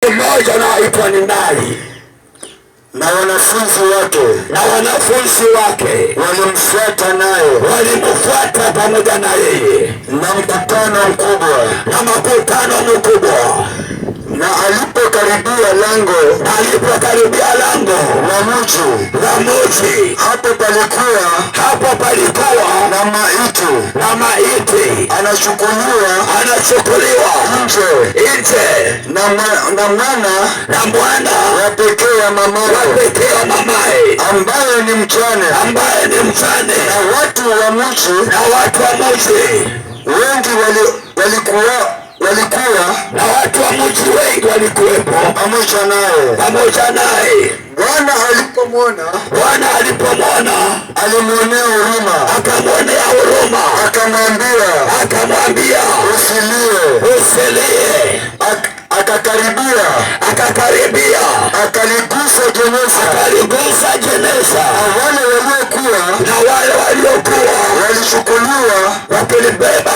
mtu mmoja anaitwa Ninai na wanafunzi wake walimfuata naye, walimfuata pamoja na yeye, na mkutano mkubwa. Na alipokaribia lango la mji, hapo palikuwa na maiti anachukuliwa nje na mwana wa pekee wa mamaye, ambaye ni mjane. na watu wa mji Wengi walikuwa na watu wa mji wengi walikuwepo pamoja naye. Bwana alipomwona alimwonea huruma, akamwambia usilie. Akakaribia akaligusa jeneza, na wale waliokuwa walichukuliwa wakilibeba